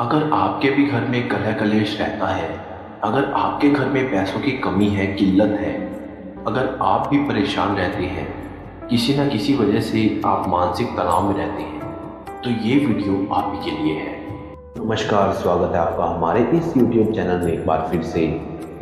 अगर आपके भी घर में कलह कलेश रहता है, अगर आपके घर में पैसों की कमी है, किल्लत है, अगर आप भी परेशान रहते हैं, किसी न किसी वजह से आप मानसिक तनाव में रहते हैं, तो ये वीडियो आप ही के लिए है। नमस्कार, स्वागत है आपका हमारे इस YouTube चैनल में एक बार फिर से।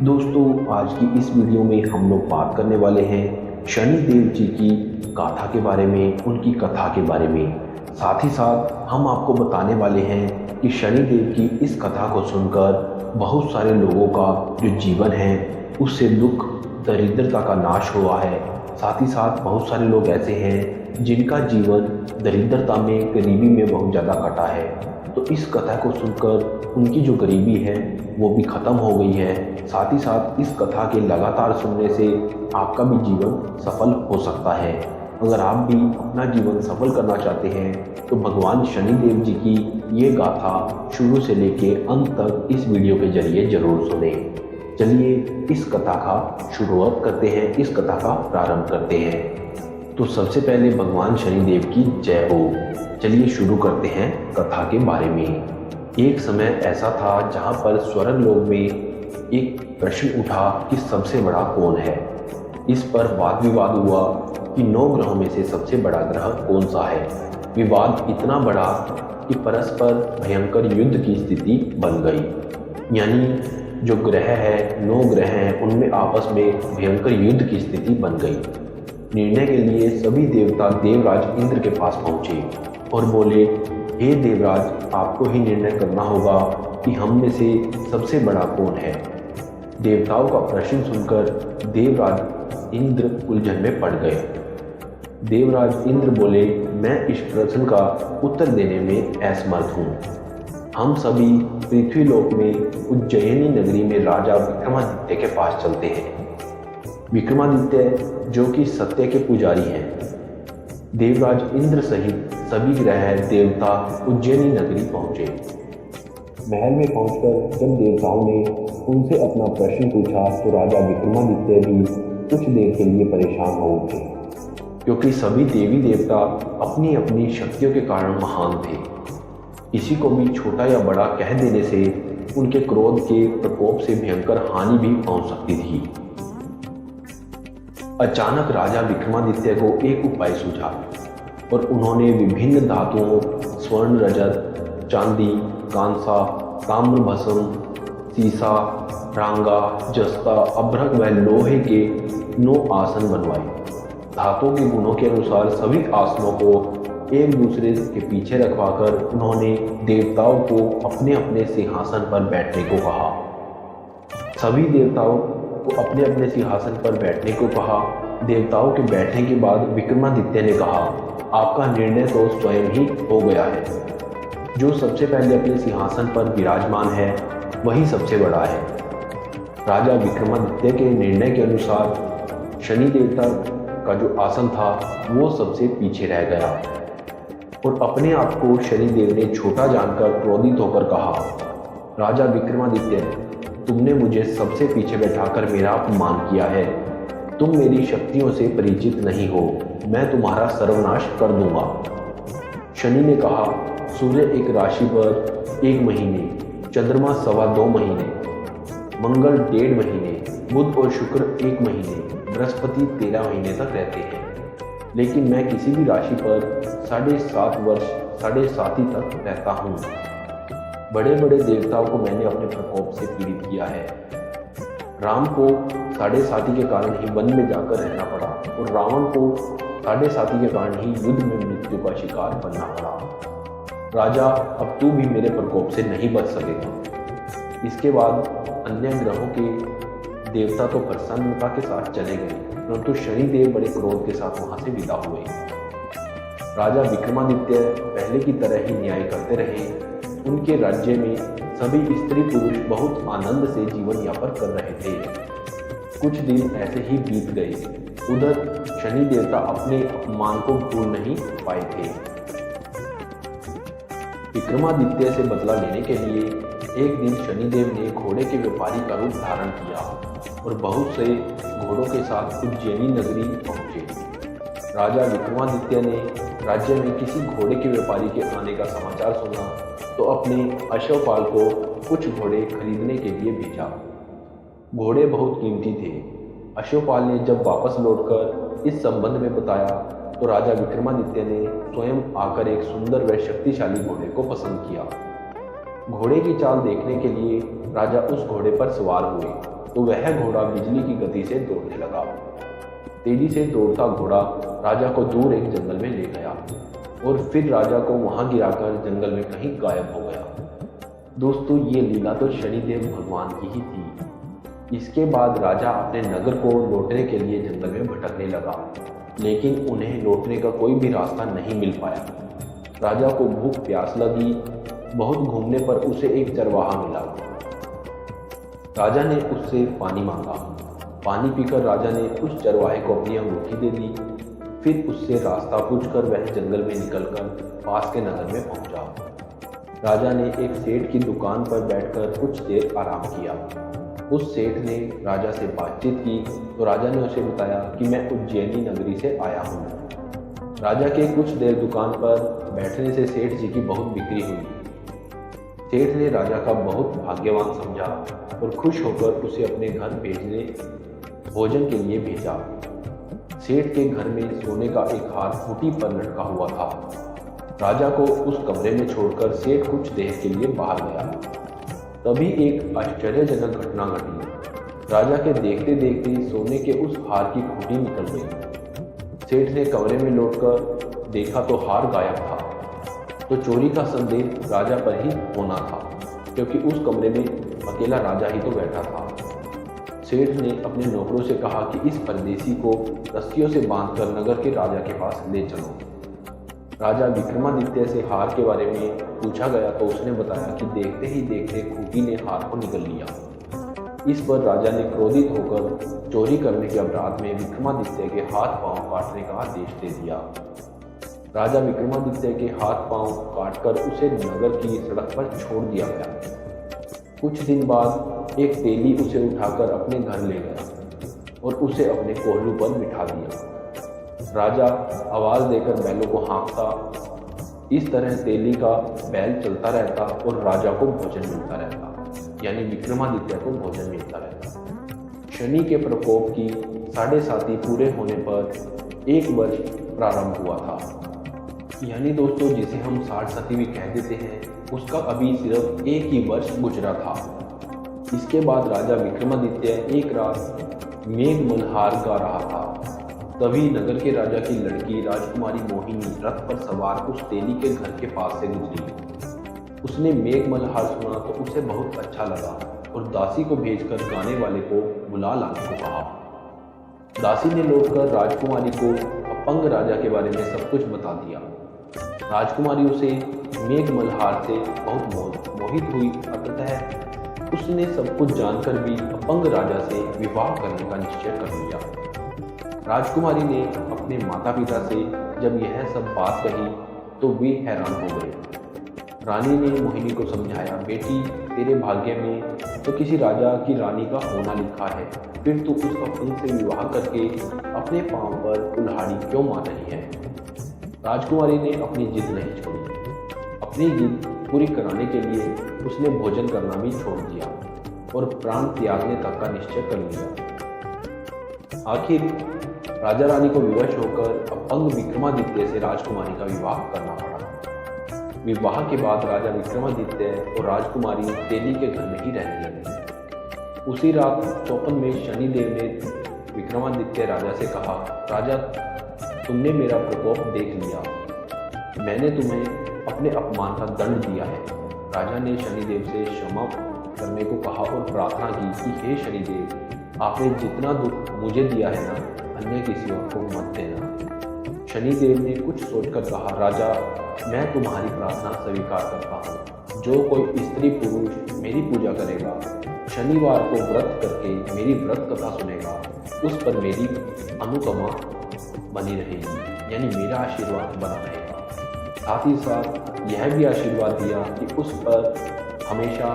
दोस्तों, आज की इस वीडियो में हम लोग बात करने वाले हैं शनिदेव जी की गाथा के बारे में, उनकी कथा के बारे में। साथ ही साथ हम आपको बताने वाले हैं कि शनिदेव की इस कथा को सुनकर बहुत सारे लोगों का जो जीवन है उससे दुख दरिद्रता का नाश हुआ है। साथ ही साथ बहुत सारे लोग ऐसे हैं जिनका जीवन दरिद्रता में, गरीबी में बहुत ज़्यादा कटा है। तो इस कथा को सुनकर उनकी जो गरीबी है वो भी ख़त्म हो गई है। साथ ही साथ इस कथा के लगातार सुनने से आपका भी जीवन सफल हो सकता है। अगर आप भी अपना जीवन सफल करना चाहते हैं तो भगवान शनिदेव जी की ये गाथा शुरू से लेके अंत तक इस वीडियो के जरिए जरूर सुनें। चलिए इस कथा का शुरुआत करते हैं, इस कथा का प्रारंभ करते हैं। तो सबसे पहले भगवान शनिदेव की जय हो। चलिए शुरू करते हैं कथा के बारे में। एक समय ऐसा था जहाँ पर स्वर्ग लोक में एक प्रश्न उठा कि सबसे बड़ा कौन है। इस पर वाद विवाद हुआ कि 9 ग्रहों में से सबसे बड़ा ग्रह कौन सा है। विवाद इतना बड़ा कि परस्पर भयंकर युद्ध की स्थिति बन गई। यानी जो ग्रह है, 9 ग्रह हैं, उनमें आपस में भयंकर युद्ध की स्थिति बन गई। निर्णय के लिए सभी देवता देवराज इंद्र के पास पहुंचे और बोले, हे देवराज, आपको ही निर्णय करना होगा कि हम में से सबसे बड़ा कौन है। देवताओं का प्रश्न सुनकर देवराज इंद्र उलझन में पड़ गए। देवराज इंद्र बोले, मैं इस प्रश्न का उत्तर देने में असमर्थ हूँ। हम सभी पृथ्वीलोक में उज्जयिनी नगरी में राजा विक्रमादित्य के पास चलते हैं। विक्रमादित्य जो कि सत्य के पुजारी हैं। देवराज इंद्र सहित सभी ग्रह देवता उज्जयिनी नगरी पहुंचे। महल में पहुंचकर जब देवताओं ने उनसे अपना प्रश्न पूछा तो राजा विक्रमादित्य भी कुछ देर के लिए परेशान हो उठे, क्योंकि सभी देवी देवता अपनी अपनी शक्तियों के कारण महान थे। किसी को भी छोटा या बड़ा कह देने से उनके क्रोध के प्रकोप से भयंकर हानि भी पहुंच सकती थी। अचानक राजा विक्रमादित्य को एक उपाय सूझा और उन्होंने विभिन्न धातुओं, स्वर्ण, रजत, चांदी, कांसा, ताम्र, भस्म, सीसा, रांगा, जस्ता, अभ्रक व लोहे के 9 आसन बनवाए। धातुओं के गुणों के अनुसार सभी आसनों को एक दूसरे के पीछे रखवाकर उन्होंने देवताओं को अपने अपने सिंहासन पर बैठने को कहा। सभी देवताओं को अपने अपने सिंहासन पर बैठने को कहा। देवताओं के बैठने के बाद विक्रमादित्य ने कहा, आपका निर्णय तो स्वयं ही हो गया है। जो सबसे पहले अपने सिंहासन पर विराजमान है वही सबसे बड़ा है। राजा विक्रमादित्य के निर्णय के अनुसार शनि देवता का जो आसन था वो सबसे पीछे रह गया और अपने आप को शनिदेव ने छोटा जानकर क्रोधित होकर कहा, राजा विक्रमादित्य, तुमने मुझे सबसे पीछे बैठाकर मेरा अपमान किया है। तुम मेरी शक्तियों से परिचित नहीं हो, मैं तुम्हारा सर्वनाश कर दूंगा। शनि ने कहा, सूर्य एक राशि पर 1 महीने, चंद्रमा 2.25 महीने, मंगल 1.5 महीने, बुध और शुक्र 1 महीने, बृहस्पति 13 महीने तक रहते हैं। लेकिन मैं किसी भी राशि पर 7.5 वर्ष, 7.5 तक रहता हूँ। बड़े बड़े देवताओं को मैंने अपने प्रकोप से पीड़ित किया है। राम को 7.5 के कारण ही वन में जाकर रहना पड़ा और रावण को 7.5 के कारण ही युद्ध में मृत्यु का शिकार बनना पड़ा। राजा, अब तू भी मेरे प्रकोप से नहीं बच सकेगा। इसके बाद अन्य ग्रहों के देवता तो प्रसन्नता के साथ चले गए, परंतु शनिदेव बड़े क्रोध के साथ वहां से विदा हुए। राजा विक्रमादित्य पहले की तरह ही न्याय करते रहे। उनके राज्य में सभी स्त्री पुरुष बहुत आनंद से जीवन यापन कर रहे थे। कुछ दिन ऐसे ही बीत गए। उधर शनि देवता अपने अपमान को भूल नहीं पाए थे। विक्रमादित्य से बदला लेने के लिए एक दिन शनिदेव ने घोड़े के व्यापारी का रूप धारण किया और बहुत से घोड़ों के साथ उज्जैनी नगरी पहुंचे। राजा विक्रमादित्य ने राज्य में किसी घोड़े के व्यापारी के आने का समाचार सुना तो अपने अश्वपाल को कुछ घोड़े खरीदने के लिए भेजा। घोड़े बहुत कीमती थे। अश्वपाल ने जब वापस लौटकर इस संबंध में बताया तो राजा विक्रमादित्य ने स्वयं आकर एक सुंदर व शक्तिशाली घोड़े को पसंद किया। घोड़े की चाल देखने के लिए राजा उस घोड़े पर सवार हुए तो वह घोड़ा बिजली की गति से दौड़ने लगा। तेजी से दौड़ता घोड़ा राजा को दूर एक जंगल में ले गया और फिर राजा को वहां गिराकर जंगल में कहीं गायब हो गया। दोस्तों, ये लीला तो शनिदेव भगवान की ही थी। इसके बाद राजा अपने नगर को लौटने के लिए जंगल में भटकने लगा, लेकिन उन्हें लौटने का कोई भी रास्ता नहीं मिल पाया। राजा को भूख प्यास लगी। बहुत घूमने पर उसे एक चरवाहा मिला। राजा ने उससे पानी मांगा। पानी पीकर राजा ने उस चरवाहे को अपनी अंगूठी दे दी। फिर उससे रास्ता पूछकर वह जंगल में निकलकर पास के नगर में पहुंचा। राजा ने एक सेठ की दुकान पर बैठकर कुछ देर आराम किया। उस सेठ ने राजा से बातचीत की तो राजा ने उसे बताया कि मैं उज्जैनी नगरी से आया हूँ। राजा के कुछ देर दुकान पर बैठने से सेठ जी की बहुत बिक्री हुई। सेठ ने राजा का बहुत भाग्यवान समझा और खुश होकर उसे अपने घर भेजने भोजन के लिए भेजा। सेठ के घर में सोने का एक हार खूंटी पर लटका हुआ था। राजा को उस कमरे में छोड़कर सेठ कुछ देर के लिए बाहर गया। तभी एक आश्चर्यजनक घटना घटी। राजा के देखते देखते सोने के उस हार की खूंटी निकल गई। सेठ ने कमरे में लौटकर देखा तो हार गायब था। तो चोरी का संदेह राजा पर ही होना था, क्योंकि उस कमरे में अकेला राजा ही तो बैठा था। सेठ ने अपने नौकरों से कहा कि इस परदेसी को रस्सियों से बांधकर नगर के राजा के पास ले चलो। राजा विक्रमादित्य से हार के बारे में पूछा गया तो उसने बताया कि देखते ही देखते खूंटी ने हार को निगल लिया। इस पर राजा ने क्रोधित होकर चोरी करने के अपराध में विक्रमादित्य के हाथ पांव काटने का आदेश दे दिया। राजा विक्रमादित्य के हाथ पांव काटकर उसे नगर की सड़क पर छोड़ दिया गया। कुछ दिन बाद एक तेली उसे उठाकर अपने घर ले गया और उसे अपने कोहलू पर बिठा दिया। राजा आवाज देकर बैलों को हाँकता। इस तरह तेली का बैल चलता रहता और राजा को भोजन मिलता रहता, यानी विक्रमादित्य को भोजन मिलता रहता। शनि के प्रकोप की 7.5 पूरे होने पर एक वर्ष प्रारंभ हुआ था। यानी दोस्तों, जिसे हम 60 भी कह देते हैं, उसका अभी सिर्फ एक ही वर्ष गुजरा था। इसके बाद राजा विक्रमादित्य एक रात मेघ मल्हार गा रहा था। तभी नगर के राजा की लड़की राजकुमारी मोहिनी रथ पर सवार उस तेली के घर के पास से गुजरी। उसने मेघ मल्हार सुना तो उसे बहुत अच्छा लगा और दासी को भेजकर गाने वाले को बुला लाने को कहा। दासी ने लौटकर राजकुमारी को अपंग राजा के बारे में सब कुछ बता दिया। राजकुमारी उसे मेघ मल्हार से बहुत मोहित हुई। अतः उसने सब कुछ जानकर भी अपंग राजा से विवाह करने का निश्चय कर लिया। राजकुमारी ने अपने माता पिता से जब यह सब बात कही तो वे हैरान हो गए। रानी ने मोहिनी को समझाया, बेटी, तेरे भाग्य में तो किसी राजा की रानी का होना लिखा है, फिर तू उस अपंग से विवाह करके अपने पांव पर कुल्हाड़ी क्यों मार रही है। राजकुमारी ने अपनी जिद नहीं छोड़ी। अपनी जिद पूरी कराने के लिए उसने भोजन करना भी छोड़ दिया और प्राण त्यागने तक का निश्चय कर लिया। आखिर राजा रानी को विवश होकर अपंग विक्रमादित्य से राजकुमारी का विवाह करना पड़ा। विवाह के बाद राजा विक्रमादित्य और राजकुमारी तेली के घर में ही रहने लगे। उसी रात चौपन में शनिदेव ने विक्रमादित्य राजा से कहा, राजा, तुमने मेरा प्रकोप देख लिया। मैंने तुम्हें अपने अपमान का दंड दिया है। राजा ने शनिदेव से क्षमा करने को कहा और प्रार्थना की कि हे शनिदेव, आपने जितना दुख मुझे दिया है ना, अन्य किसी और को मत देना। शनिदेव ने कुछ सोचकर कहा, राजा, मैं तुम्हारी प्रार्थना स्वीकार करता हूँ। जो कोई स्त्री पुरुष मेरी पूजा करेगा, शनिवार को व्रत करके मेरी व्रत कथा सुनेगा, उस पर मेरी अनुकंपा बनी रहेगी, यानी मेरा आशीर्वाद बना रहेगा। साथ ही साथ यह भी आशीर्वाद दिया कि उस पर हमेशा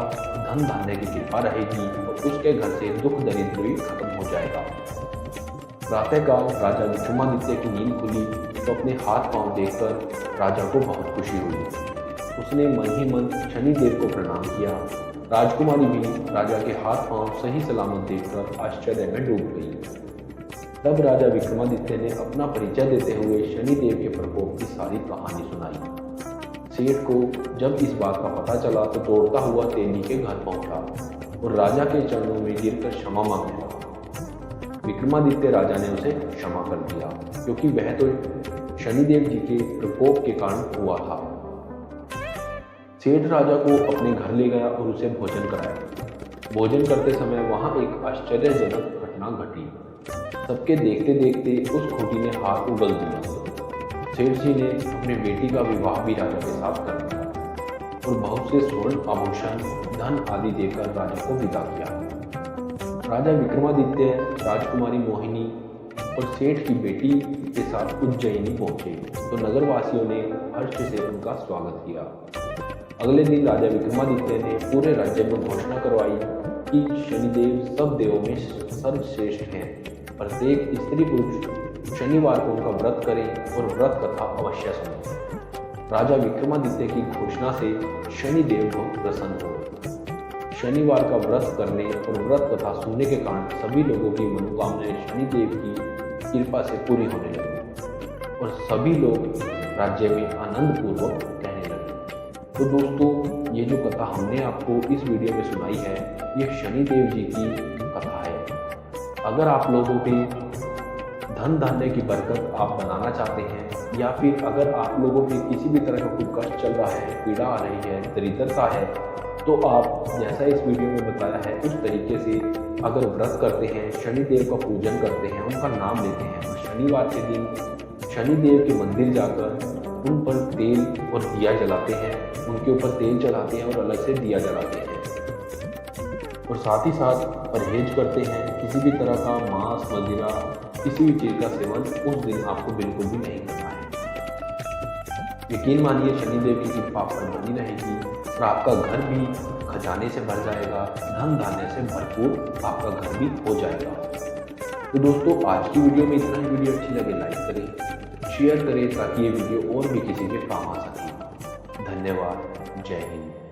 धन धान्य की कृपा रहेगी और उसके घर से दुख दरिद्र भी खत्म हो जाएगा। प्रातःकाल राजा विक्रमादित्य की नींद खुली तो अपने हाथ पांव देखकर राजा को बहुत खुशी हुई। उसने मन ही मन शनिदेव को प्रणाम किया। राजकुमारी भी राजा के हाथ पांव सही सलामत देखकर आश्चर्य में डूब गई। तब राजा विक्रमादित्य ने अपना परिचय देते हुए शनिदेव के प्रकोप की सारी कहानी सुनाई। सेठ को जब इस बात का पता चला तो दौड़ता हुआ तेली के घर पहुंचा और राजा के चरणों में गिरकर क्षमा मांगने लगा। विक्रमादित्य राजा ने उसे क्षमा कर दिया क्योंकि वह तो शनिदेव जी के प्रकोप के कारण हुआ था। सेठ राजा को अपने घर ले गया और उसे भोजन कराया। भोजन करते समय वहां एक आश्चर्यजनक घटना घटी। सबके देखते देखते उस खूंटी ने हाथ उगल दिया। सेठ जी ने अपने बेटी का विवाह भी राजा के साथ कर दिया और बहुत से स्वर्ण आभूषण धन आदि देकर राजा को विदा किया। राजा विक्रमादित्य राजकुमारी मोहिनी और सेठ की बेटी के साथ उज्जैनी पहुंचे तो नगरवासियों ने हर्ष से उनका स्वागत किया। अगले दिन राजा विक्रमादित्य ने पूरे राज्य में घोषणा करवाई कि शनिदेव सब देवों में सर्वश्रेष्ठ हैं। प्रत्येक स्त्री पुरुष शनिवार को उनका व्रत करें और व्रत कथा अवश्य सुनें। राजा विक्रमादित्य की घोषणा से शनिदेव बहुत प्रसन्न हुए। शनिवार का व्रत करने और व्रत कथा सुनने के कारण सभी लोगों की मनोकामनाएं शनिदेव की कृपा से पूरी होने लगी और सभी लोग राज्य में आनंद पूर्वक रहने लगे। तो दोस्तों, ये जो कथा हमने आपको इस वीडियो में सुनाई है, ये शनिदेव जी की कथा है। अगर आप लोगों के धन धान्य की बरकत आप बनाना चाहते हैं या फिर अगर आप लोगों के किसी भी तरह का कोई कष्ट चल रहा है, पीड़ा आ रही है, दरिद्रता है, तो आप जैसा इस वीडियो में बताया है उस तरीके से अगर व्रत करते हैं, शनिदेव का पूजन करते हैं, उनका नाम लेते हैं और शनिवार के दिन शनिदेव के मंदिर जाकर उन पर तेल और दिया जलाते हैं, उनके ऊपर तेल चढ़ाते हैं और अलग से दिया जलाते हैं और साथ ही साथ परहेज करते हैं। किसी भी तरह का मांस मदिरा किसी भी चीज़ का सेवन उस दिन आपको बिल्कुल भी नहीं करना है। यकीन मानिए शनिदेव की कृपा पर बनी रहेगी और आपका घर भी खजाने से भर जाएगा, धन धान्य से भरपूर आपका घर भी हो जाएगा। तो दोस्तों, आज की वीडियो में इतना ही। वीडियो अच्छी लगे लाइक करें, शेयर करें ताकि ये वीडियो और भी किसी के काम आ सके। धन्यवाद। जय हिंद।